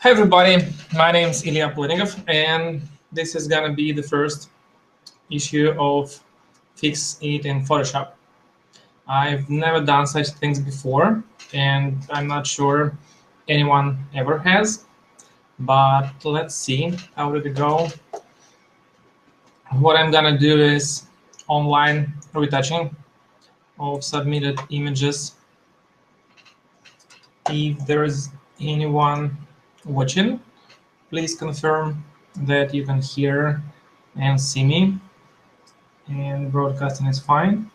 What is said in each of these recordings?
Hi everybody, my name is Ilya Plotnikov, and this is gonna be the first issue of Fix It in Photoshop. I've never done such things before, and I'm not sure anyone ever has, but let's see how did it go. What I'm gonna do is online retouching of submitted images. If there is anyone watching, please confirm that you can hear and see me, and broadcasting is fine.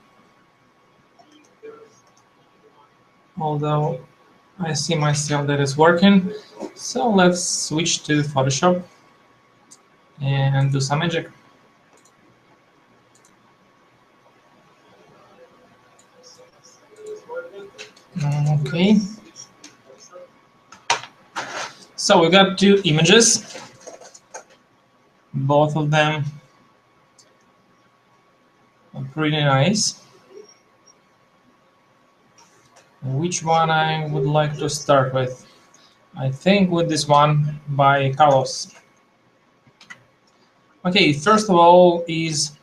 Although I see myself that it's working, so let's switch to Photoshop and do some magic. Okay. So we got two images, both of them are pretty nice. Which one I would like to start with? I think with this one by Carlos. Okay, first of all is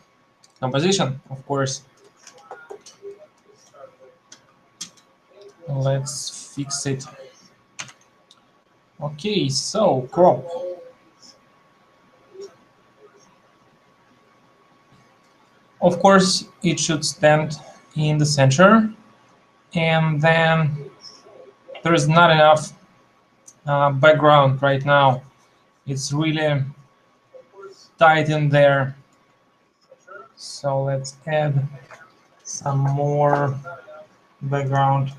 composition, of course. Let's fix it. Okay, so crop. Of course, it should stand in the center, and then there is not enough background right now. It's really tight in there. So let's add some more background.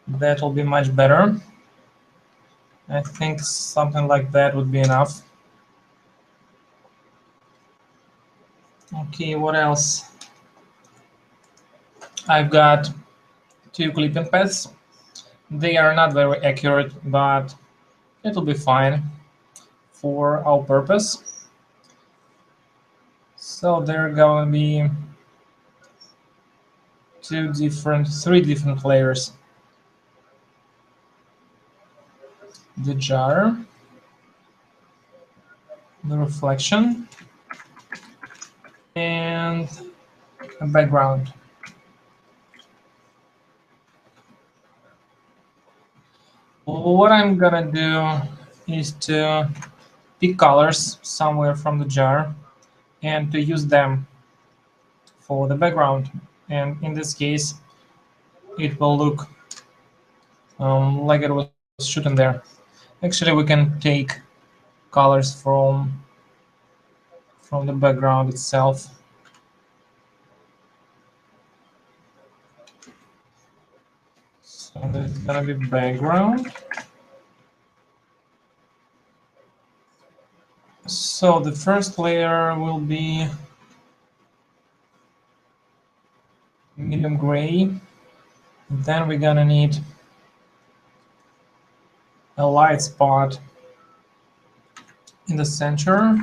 That will be much better. I think something like that would be enough. Okay, what else? I've got two clipping paths. They are not very accurate, but it'll be fine for our purpose. So there are going to be three different layers. The jar, the reflection, and a background. What I'm gonna do is to pick colors somewhere from the jar and to use them for the background. And in this case, it will look like it was shooting there. Actually, we can take colors from the background itself. So there's gonna be background. So the first layer will be medium gray. Then we're gonna need a light spot in the center.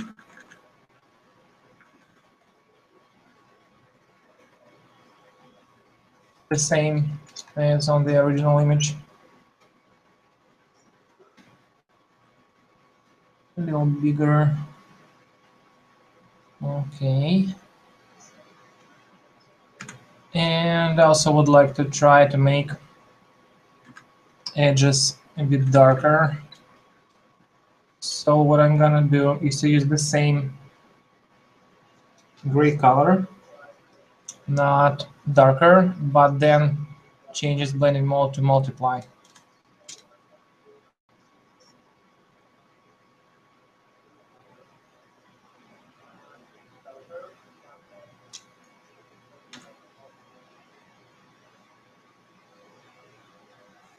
The same as on the original image. A little bigger. Okay. And I also would like to try to make edges a bit darker. So what I'm gonna do is to use the same gray color, not darker, but then changes blending mode to multiply.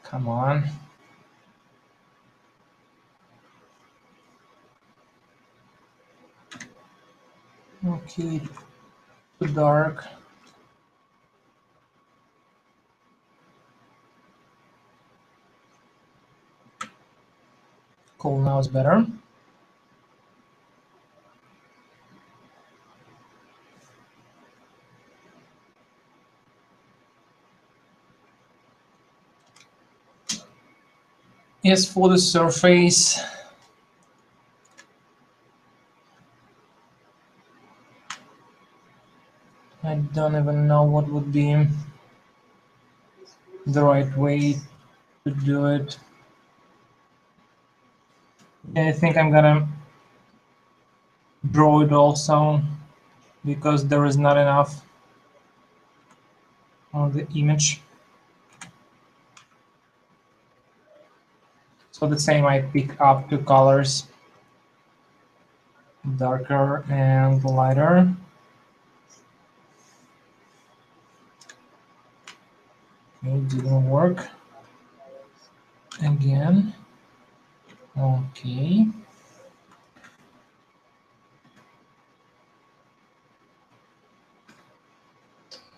Come on. Okay, too dark. Cool, now it's better. As for the surface, I don't even know what would be the right way to do it. I think I'm gonna draw it also because there is not enough on the image. So the same, I pick up two colors, darker and lighter. It didn't work again. Okay.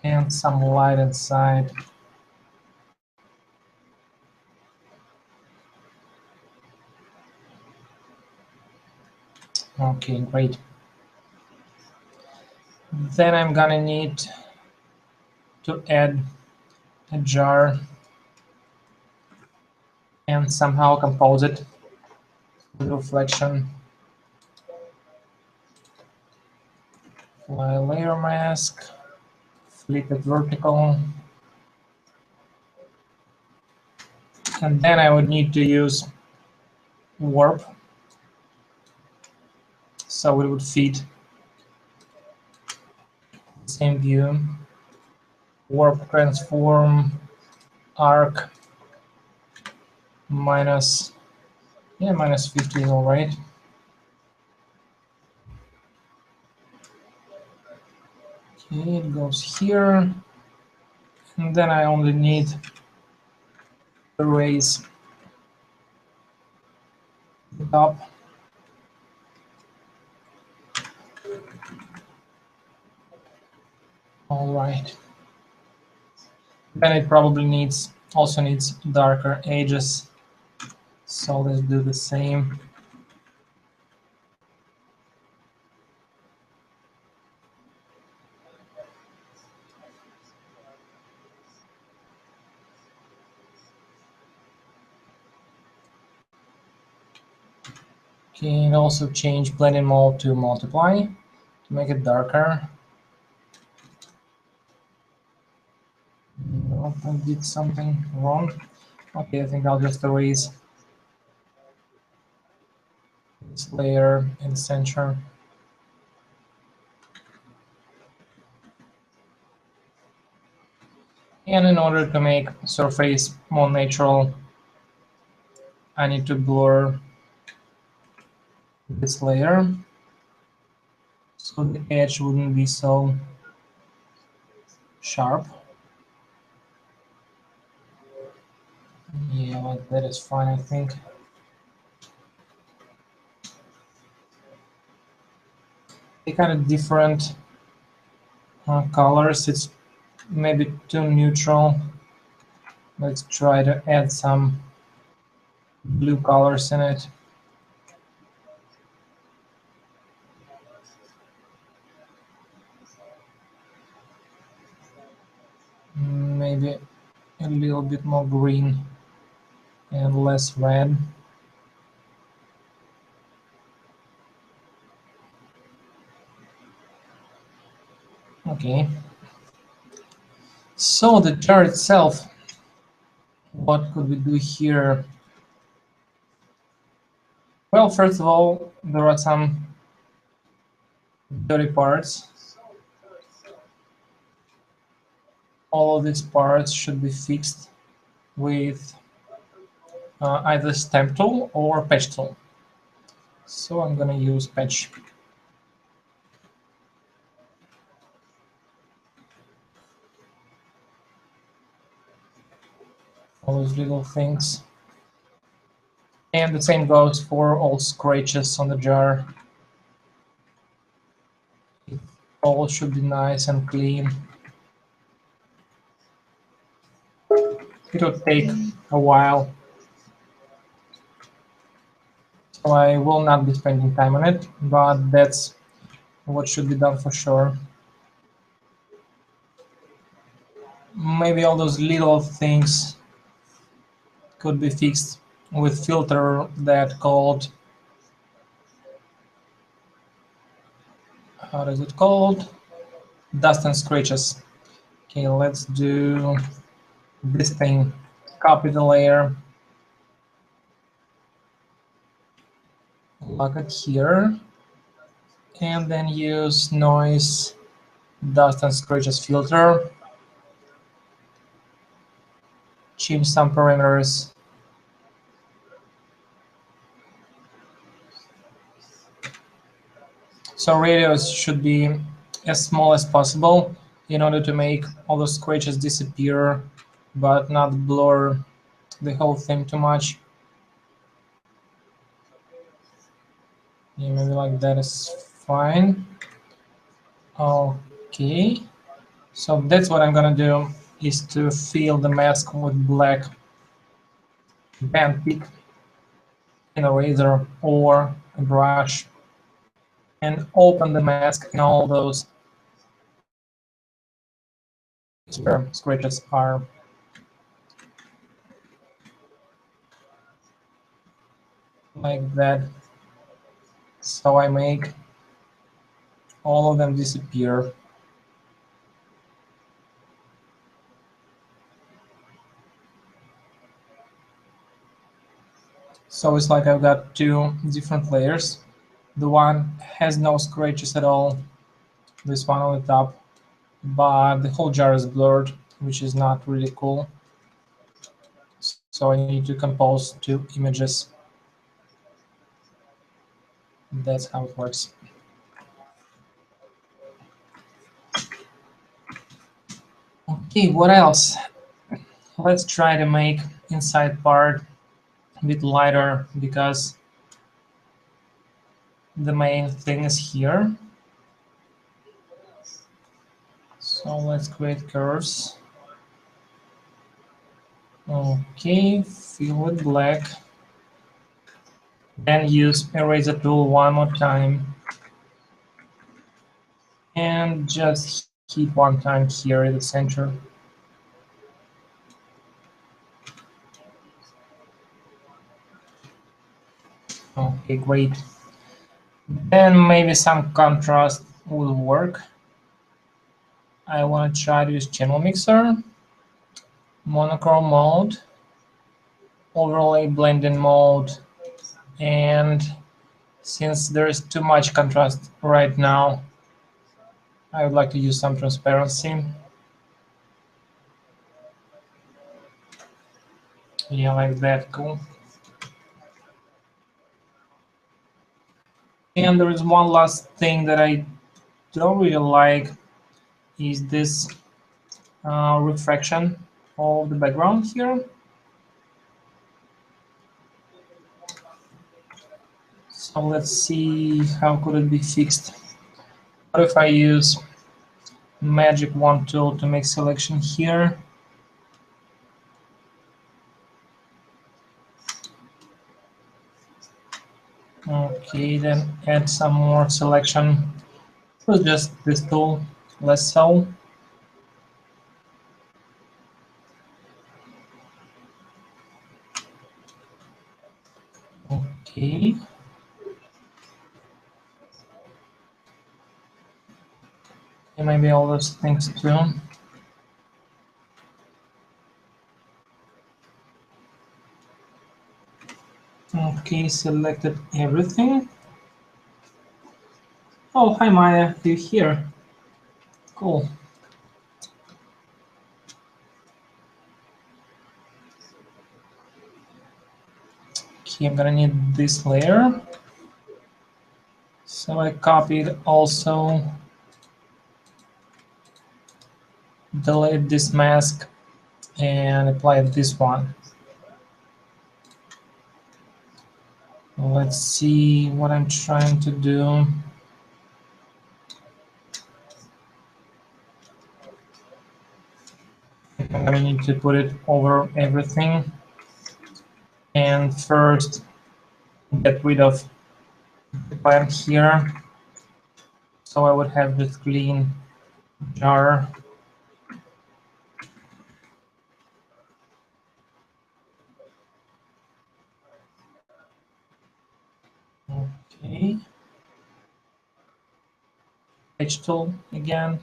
And some light inside. Okay, great. Then I'm gonna need to add a jar and somehow compose it with reflection. Apply layer mask, flip it vertical, and then I would need to use warp so it would fit the same view. Warp transform arc minus 50 is all right. Okay, it goes here, and then I only need to raise the top. All right. Then it probably also needs darker edges. So let's do the same. Okay, and also change blending mode to multiply to make it darker. Oh, I did something wrong. Okay, I think I'll just erase this layer in the center. And in order to make surface more natural, I need to blur this layer so the edge wouldn't be so sharp. Yeah, like that is fine, I think. They kind of different colors. It's maybe too neutral. Let's try to add some blue colors in it. Maybe a little bit more green and less red. Okay. So the jar itself, what could we do here? Well, first of all, there are some dirty parts. All of these parts should be fixed with either stamp tool or patch tool. So I'm gonna use patch. All those little things. And the same goes for all scratches on the jar. It all should be nice and clean. It will take a while, so I will not be spending time on it, but that's what should be done for sure. Maybe all those little things could be fixed with filter that called, how is it called? Dust and scratches. Okay, let's do this thing. Copy the layer, lock it here, and then use noise dust and scratches filter. Change some parameters. So radius should be as small as possible in order to make all the scratches disappear, but not blur the whole thing too much. Yeah, maybe like that is fine. Okay, so that's what I'm gonna do, is to fill the mask with black band pick in a razor or a brush and open the mask in all those where scratches are. Like that. So I make all of them disappear. So it's like I've got two different layers. The one has no scratches at all, this one on the top, but the whole jar is blurred, which is not really cool. So I need to compose two images. That's how it works. Okay, what else? Let's try to make inside part a bit lighter because the main thing is here. So let's create curves. Okay, fill with black. Then use eraser tool one more time. And just hit one time here at the center. Okay, great. Then maybe some contrast will work. I want to try to use channel mixer, monochrome mode, overlay blending mode, and since there is too much contrast right now, I would like to use some transparency. Yeah, like that, cool. And there is one last thing that I don't really like, is this refraction of the background here. So let's see how could it be fixed. What if I use magic wand tool to make selection here? Okay, then add some more selection. So just this tool, less so. Okay. And maybe all those things too. Okay, selected everything. Oh, hi Maya, you're here. Cool. Okay, I'm gonna need this layer. So I copied also, delete this mask and apply this one. Let's see what I'm trying to do. I'm gonna need to put it over everything. And first, get rid of the plant here. So I would have this clean jar. Okay. Edge tool again.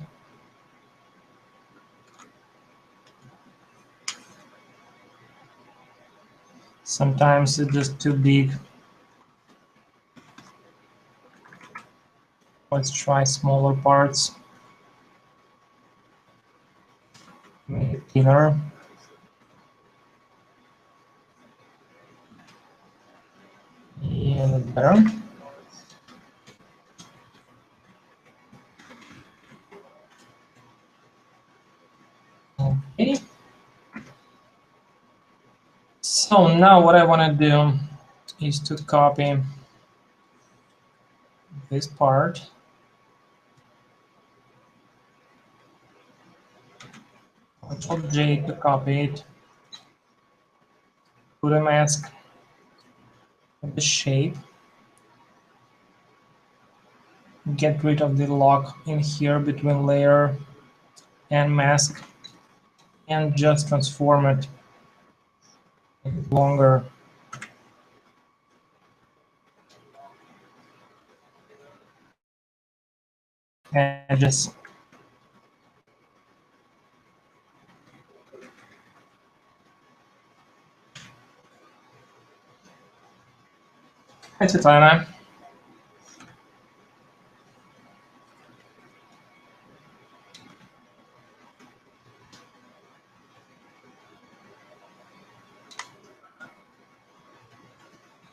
Sometimes it's just too big. Let's try smaller parts. Make it thinner. Yeah, that's better. Okay. So now what I want to do is to copy this part. Control J to copy it. Put a mask of the shape. Get rid of the lock in here between layer and mask, and just transform it, make it longer. Edges. Hi, Svetlana.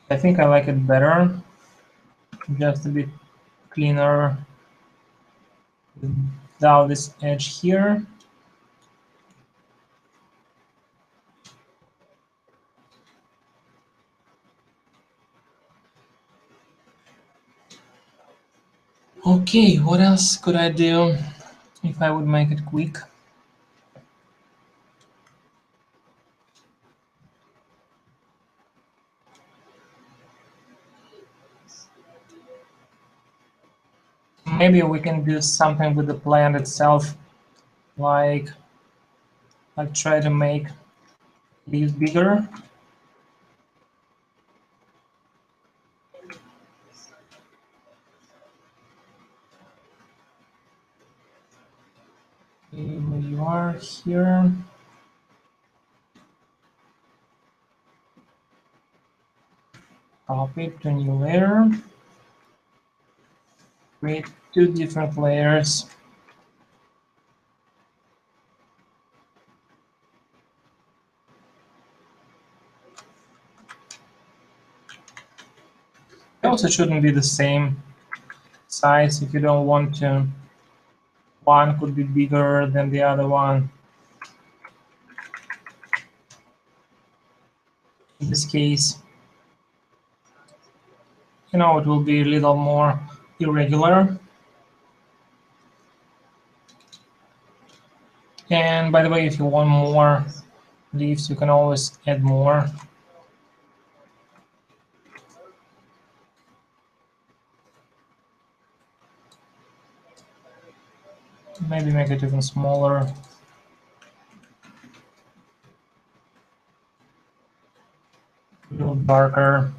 I think I like it better, just a bit cleaner without this edge here. Okay, what else could I do if I would make it quick? Maybe we can do something with the plant itself, like try to make leaves bigger. Here you are here. Copy to new layer. Create two different layers. They also shouldn't be the same size if you don't want to. One could be bigger than the other one. In this case, it will be a little more irregular. And by the way, if you want more leaves, you can always add more. Maybe make it even smaller. A little darker.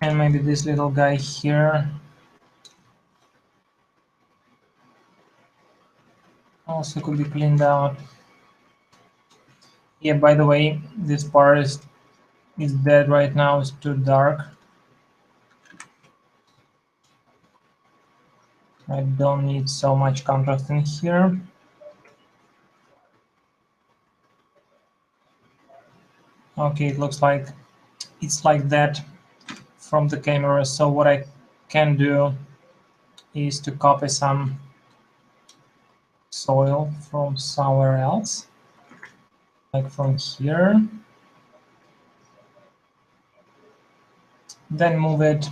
And maybe this little guy here also could be cleaned out. Yeah, by the way, this part is dead right now, it's too dark. I don't need so much contrast in here. Okay, it looks like it's like that from the camera. So what I can do is to copy some soil from somewhere else, like from here. Then move it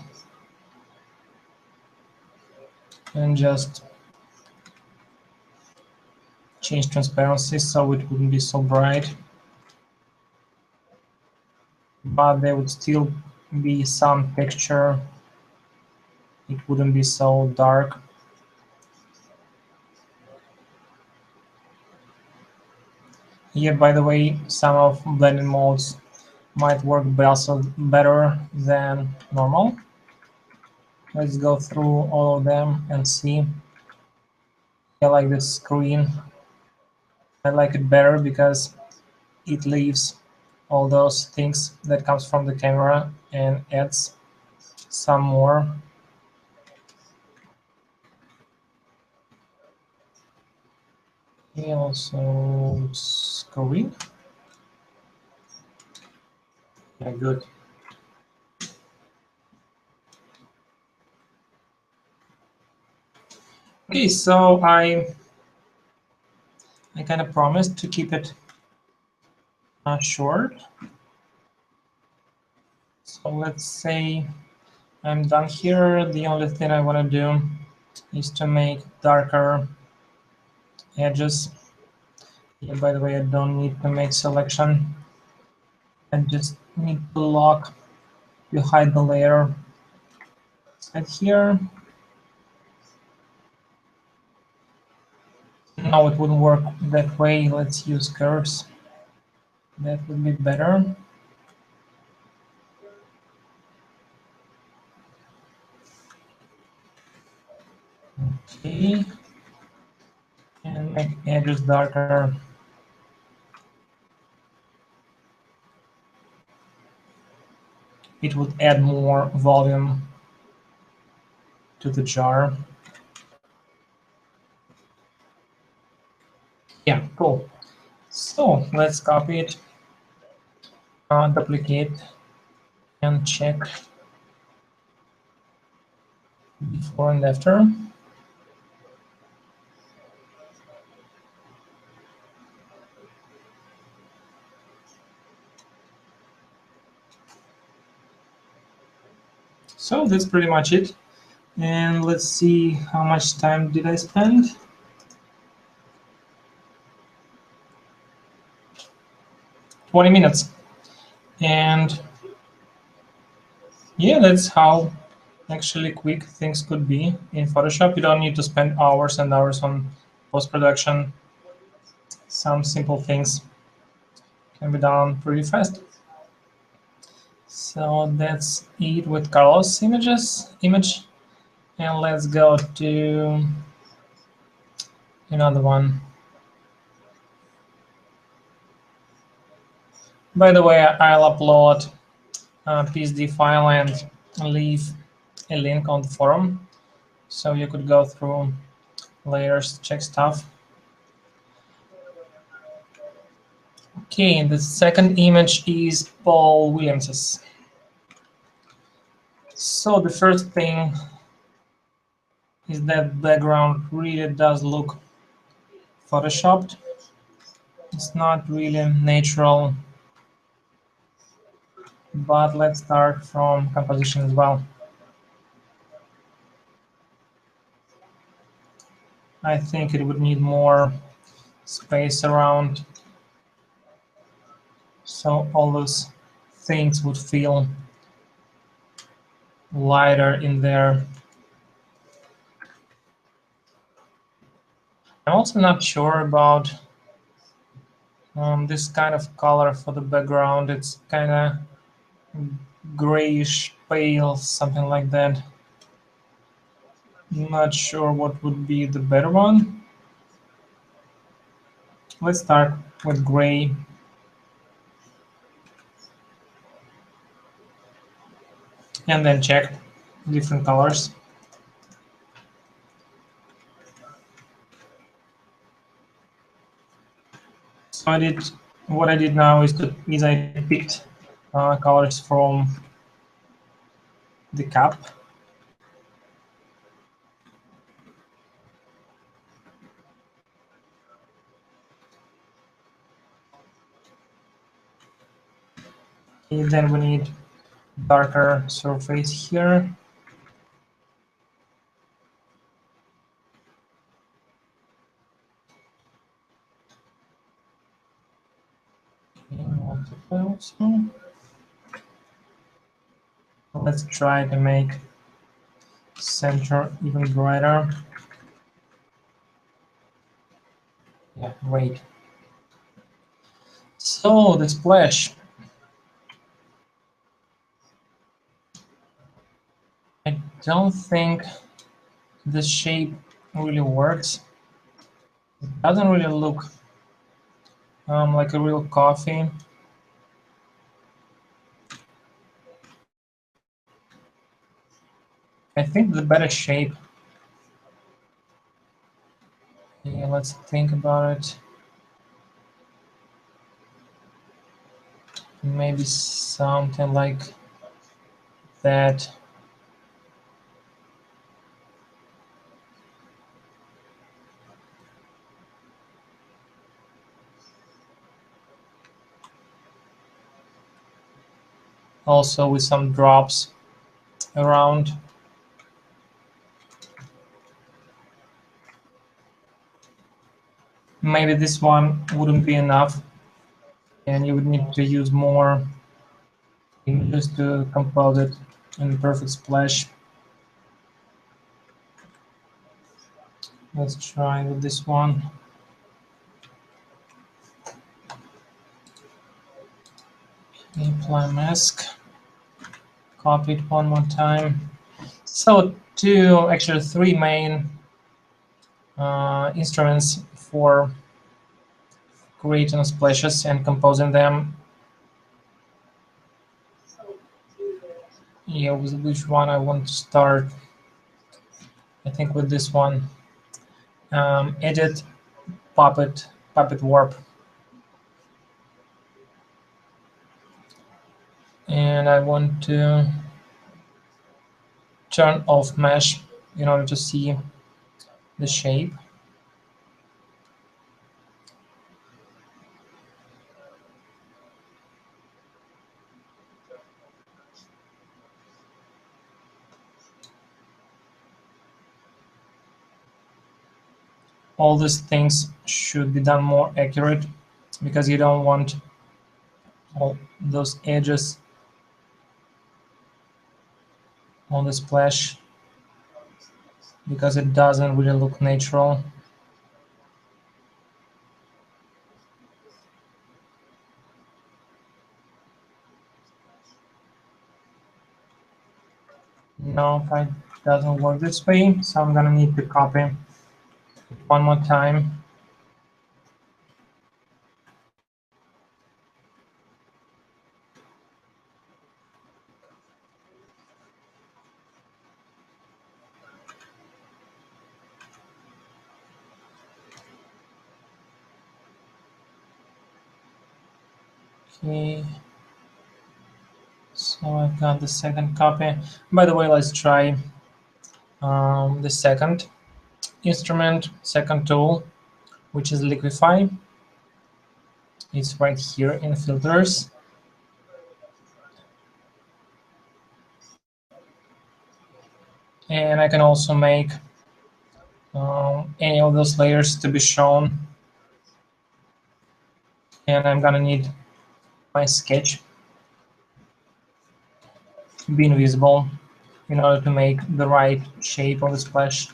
and just change transparency so it wouldn't be so bright. But there would still be some texture it wouldn't be so dark. Yeah, by the way, some of blending modes might work better than normal. Let's go through all of them and see. I like this screen. I like it better because it leaves all those things that comes from the camera and adds some more. Okay, also screen. Yeah, good. Okay, so I kind of promised to keep it short. So let's say I'm done here. The only thing I want to do is to make darker edges. Yeah, by the way, I don't need to make selection. I just need to lock to hide the layer right here. No, it wouldn't work that way. Let's use curves. That would be better. Okay. And make edges darker. It would add more volume to the jar. Yeah, cool. So let's copy it, duplicate, and check before and after. So that's pretty much it. And let's see how much time did I spend. 20 minutes. And yeah, that's how actually quick things could be in Photoshop. You don't need to spend hours and hours on post-production. Some simple things can be done pretty fast. So that's it with Carlos image. And let's go to another one. By the way, I'll upload a PSD file and leave a link on the forum, so you could go through layers, check stuff. Okay, the second image is Paul Williams's. So the first thing is that background really does look photoshopped. It's not really natural, but let's start from composition as well. I think it would need more space around, so all those things would feel lighter in there. I'm also not sure about this kind of color for the background. It's kind of grayish pale, something like that. Not sure what would be the better one. Let's start with gray. And then check different colors. So what I did now is I picked colors from the cup. And then we need darker surface here. Also. Let's try to make center even brighter. Yeah, great. So the splash. I don't think the shape really works. It doesn't really look like a real coffee. I think the better shape. Yeah, let's think about it. Maybe something like that. Also with some drops around. Maybe this one wouldn't be enough, and you would need to use more images to compose it in the perfect splash. Let's try with this one. Apply mask. Copy it one more time. So actually three main instruments for creating splashes and composing them. Yeah, with which one I want to start? I think with this one. Edit, puppet warp, and I want to turn off mesh in order to see the shape. All these things should be done more accurate because you don't want all those edges on the splash because it doesn't really look natural. No, it doesn't work this way, so I'm gonna need to copy one more time. Okay, so I've got the second copy. By the way, let's try the second instrument, second tool, which is Liquify. It's right here in filters. And I can also make any of those layers to be shown. And I'm gonna need my sketch to be invisible in order to make the right shape of the splash.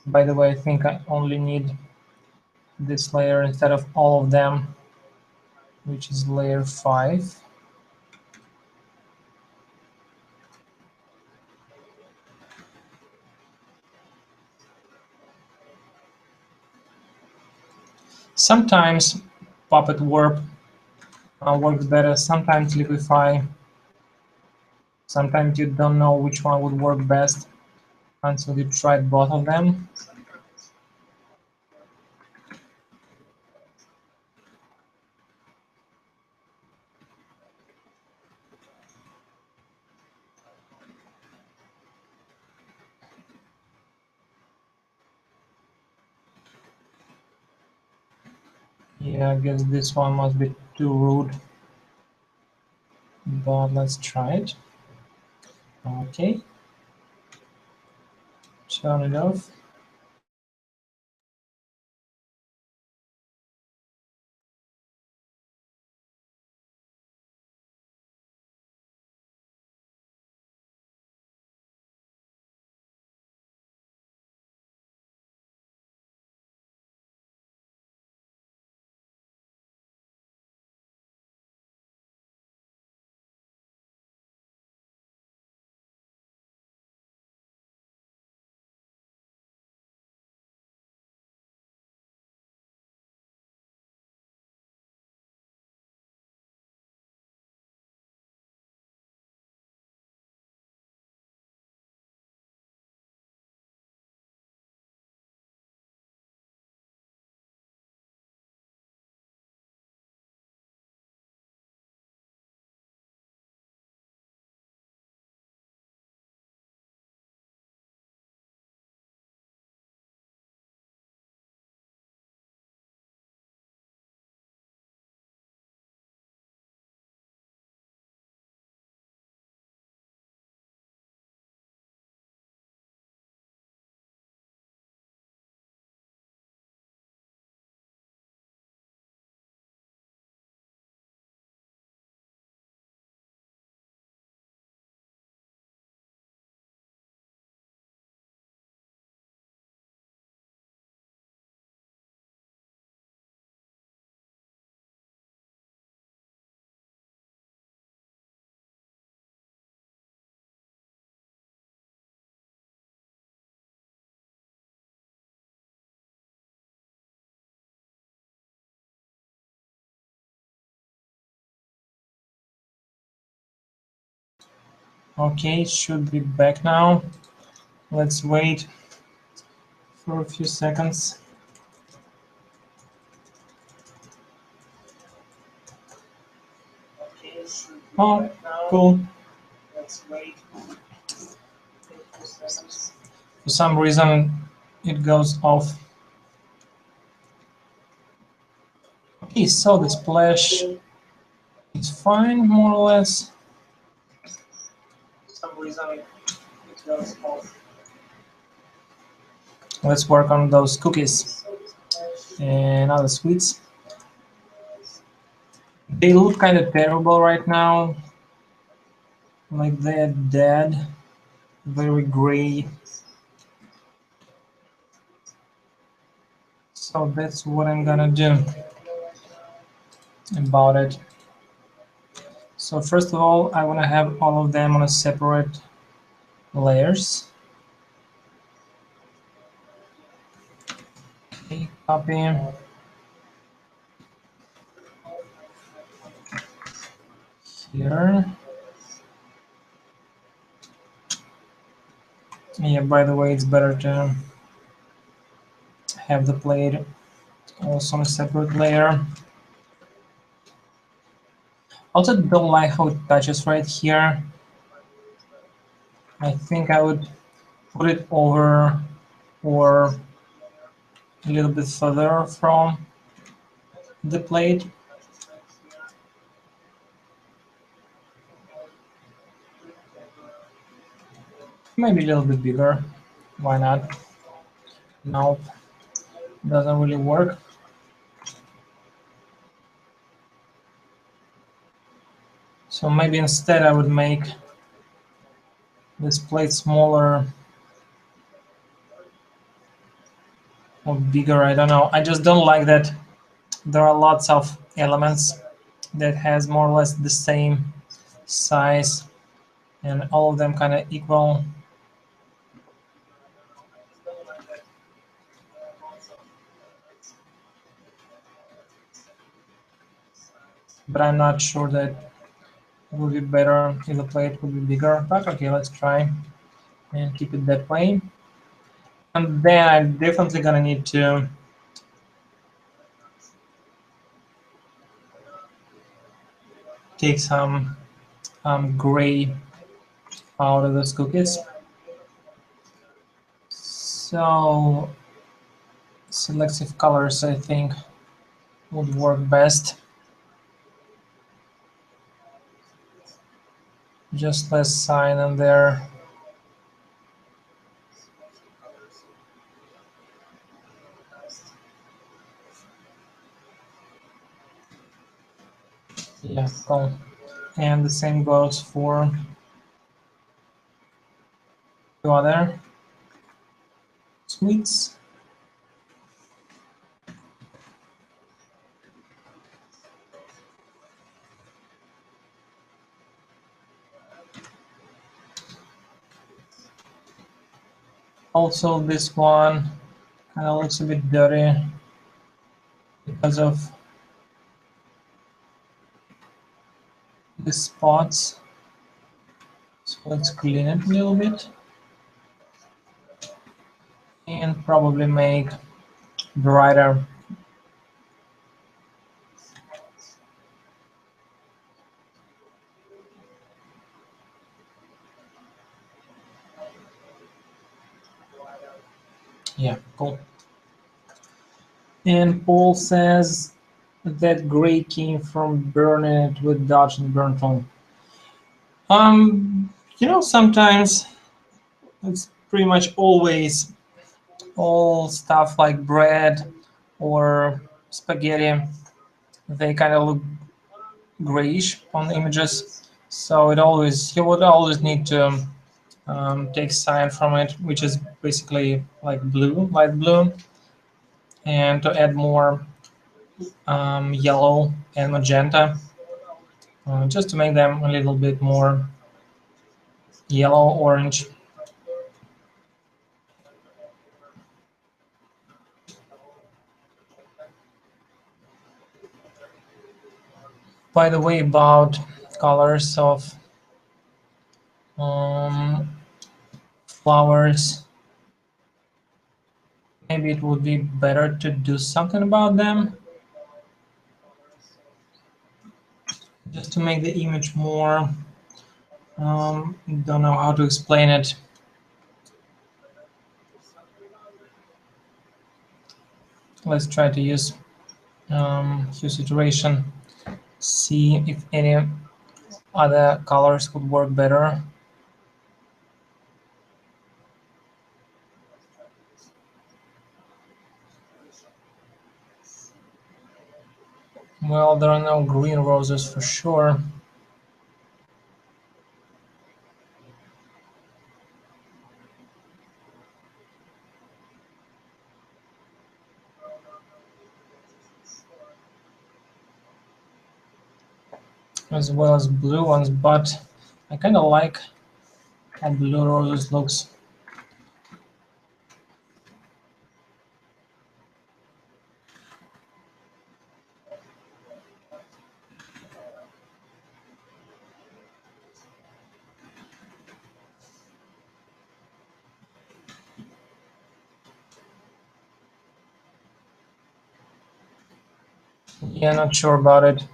By the way, I think I only need this layer instead of all of them, which is layer 5. Sometimes Puppet Warp works better, sometimes Liquify. Sometimes you don't know which one would work best until you try both of them. Yeah, I guess this one must be too rude, but let's try it. Okay, turn it off. Okay, it should be back now. Let's wait for a few seconds. Oh, cool. Let's wait. For some reason, it goes off. Okay, so the splash is fine, more or less. For some reason, it goes off. Let's work on those cookies and other sweets. They look kind of terrible right now, like they're dead, very gray. So that's what I'm gonna do about it. So first of all, I want to have all of them on a separate layers. Okay, copy. Here. Yeah, by the way, it's better to have the plate also on a separate layer. Also don't like how it touches right here. I think I would put it over or a little bit further from the plate. Maybe a little bit bigger. Why not? Nope, doesn't really work. So maybe instead I would make this plate smaller or bigger, I don't know. I just don't like that there are lots of elements that has more or less the same size and all of them kind of equal. But I'm not sure that it would be better if the plate would be bigger. But okay, let's try and keep it that way. And then I'm definitely gonna need to take some gray out of those cookies. So selective colors, I think, would work best. Just less cyan in there. Yeah, cool. And the same goes for the other sweets. Also, this one kind of looks a bit dirty because of the spots. So let's clean it a little bit and probably make brighter. Yeah, cool. And Paul says that gray came from burning it with Dodge and burn tone. Sometimes it's pretty much always all stuff like bread or spaghetti. They kind of look grayish on the images, so you would always need to take cyan from it, which is basically like blue, light blue, and to add more yellow and magenta, just to make them a little bit more yellow orange. By the way, about colors of flowers. Maybe it would be better to do something about them, just to make the image more, don't know how to explain it. Let's try to use hues iteration, see if any other colors would work better. Well, there are no green roses for sure. As well as blue ones, but I kind of like how blue roses looks. Yeah, not sure about it,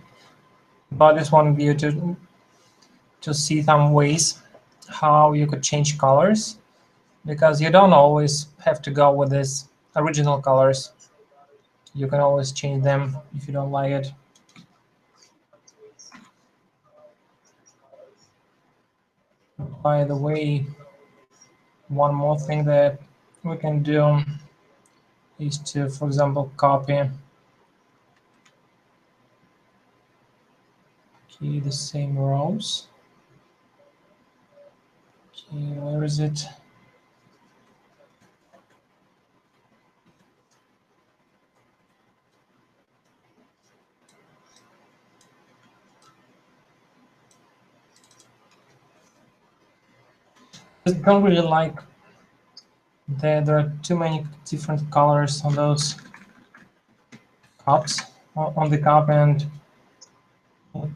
but just wanted you to see some ways how you could change colors, because you don't always have to go with this original colors. You can always change them if you don't like it. By the way, one more thing that we can do is to, for example, copy the same rows. Okay, where is it? I don't really like that there are too many different colors on those cups, on the cup, and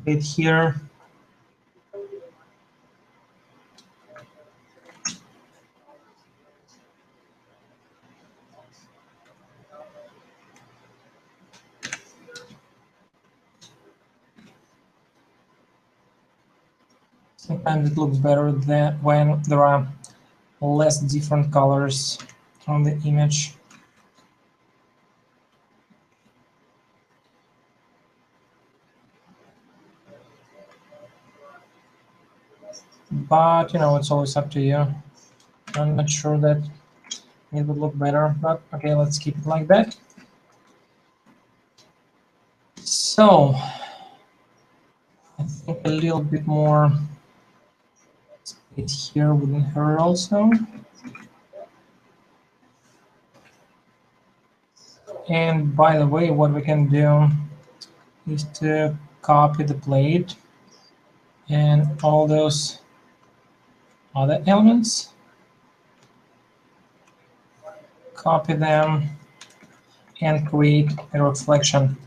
it here. Sometimes it looks better than when there are less different colors on the image. But you know, it's always up to you. I'm not sure that it would look better, but okay, let's keep it like that. So I think a little bit more space here within her also. And by the way, what we can do is to copy the plate and all those other elements, copy them, and create a reflection.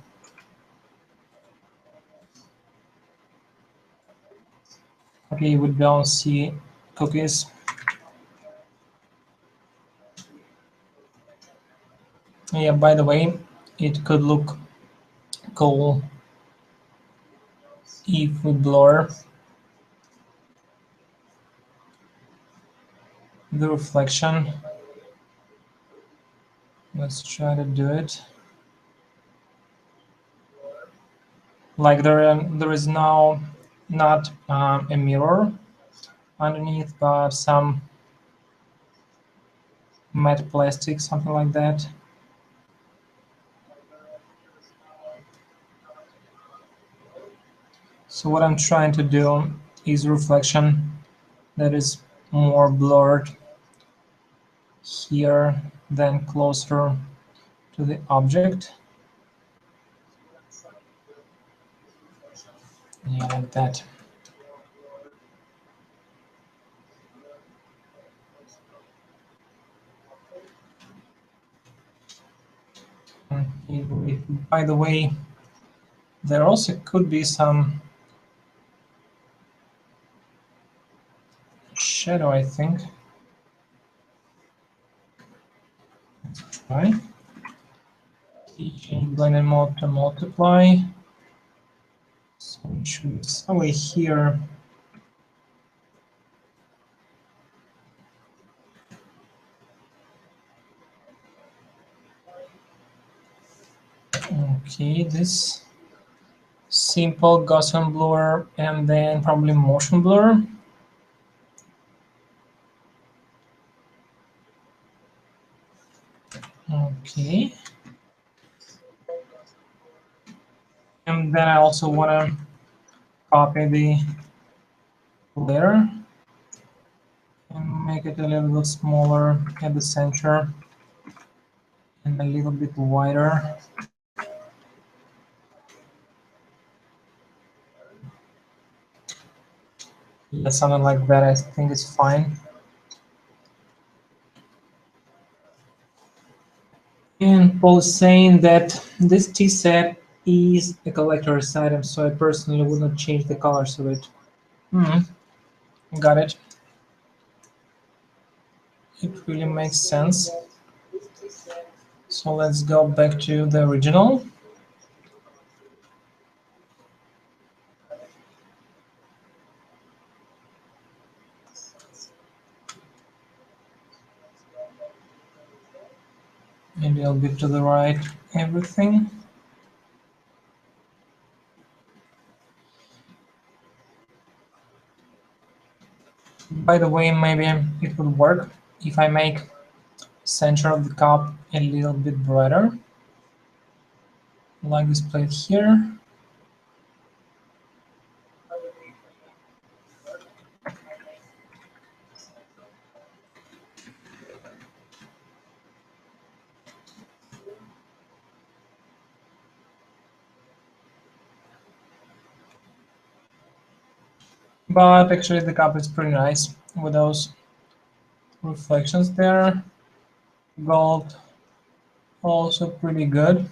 Okay, we don't see cookies. Yeah, by the way, it could look cool if we blur the reflection. Let's try to do it. Like there is now not a mirror underneath, but some matte plastic, something like that. So what I'm trying to do is reflection that is more blurred here than closer to the object. Yeah, like that. By the way, there also could be some shadow, I think. Try. Change blending mode to multiply. So it should be somewhere here. Okay, this simple Gaussian blur and then probably motion blur. Okay. And then I also want to copy the layer and make it a little bit smaller at the center and a little bit wider. Yeah, something like that, I think it's fine. And Paul is saying that this tea set is a collector's item, so I personally would not change the colors of it. Got it. It really makes sense. So let's go back to the original. Maybe a bit to the right, everything. By the way, maybe it would work if I make center of the cup a little bit brighter, like this plate here. But actually the cup is pretty nice with those reflections there. Gold also pretty good.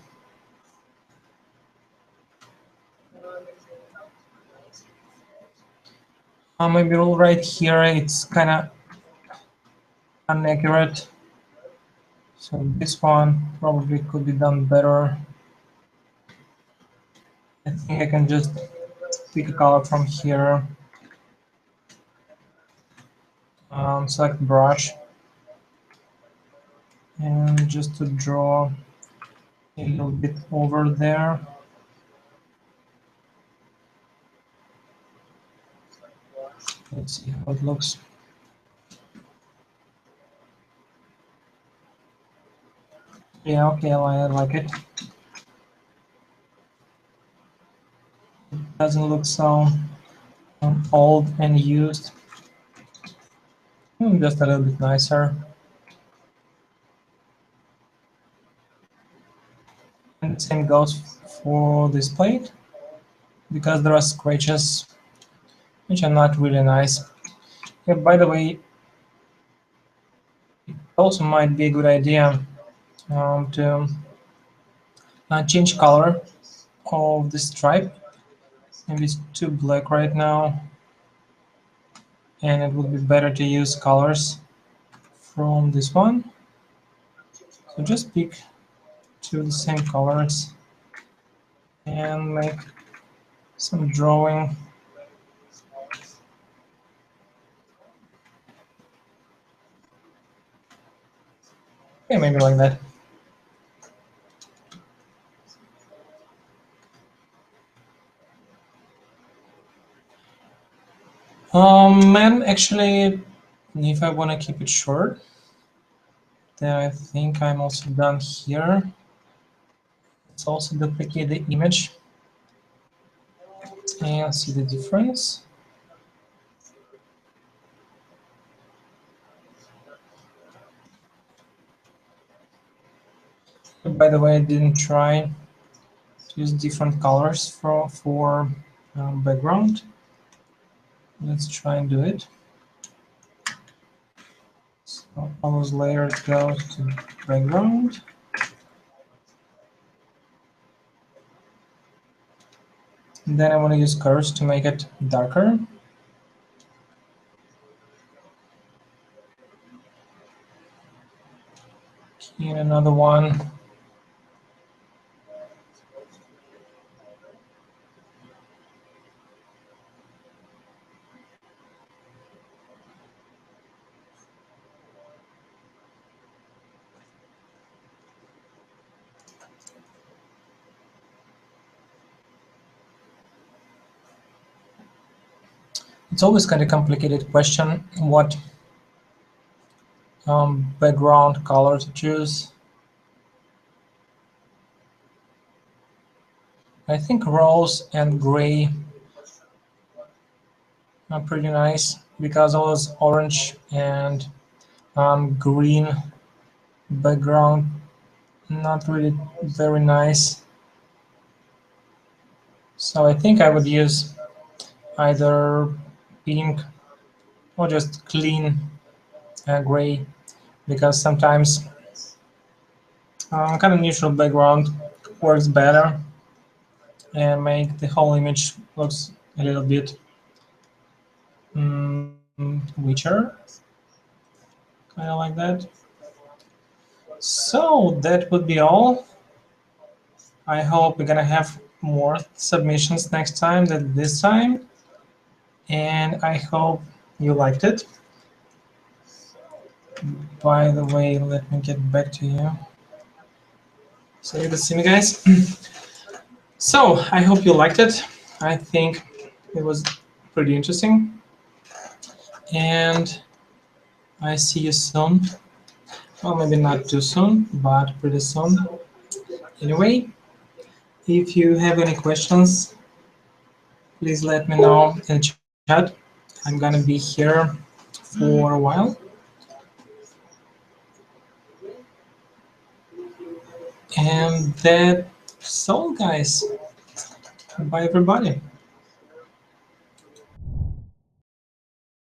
Maybe right here it's kind of inaccurate. So this one probably could be done better. I think I can just pick a color from here. Select brush. And just to draw a little bit over there. Let's see how it looks. Yeah, okay, I like it. Doesn't look so old and used. Just a little bit nicer. And the same goes for this plate, because there are scratches which are not really nice. Yeah, by the way, it also might be a good idea to change color of the stripe. Maybe it's too black right now, and it would be better to use colors from this one. So just pick two of the same colors and make some drawing. Yeah, maybe like that. And actually, if I want to keep it short, then I think I'm also done here. Let's also duplicate the image and see the difference. By the way, I didn't try to use different colors for background. Let's try and do it. So all those layers go to background. And then I want to use curves to make it darker. Here another one. It's always kind of complicated question what background color to choose. I think rose and gray are pretty nice because all those orange and green background not really very nice. So I think I would use either pink or just clean gray because sometimes kind of neutral background works better and make the whole image looks a little bit richer, kind of like that. So that would be all. I hope we're gonna have more submissions next time than this time, and I hope you liked it. By the way, let me get back to you. So you can see me, guys. So I hope you liked it. I think it was pretty interesting, and I see you soon. Well, maybe not too soon, but pretty soon. Anyway, if you have any questions, please let me know in the chat. I'm gonna be here for a while. And that's all, guys. Bye, everybody.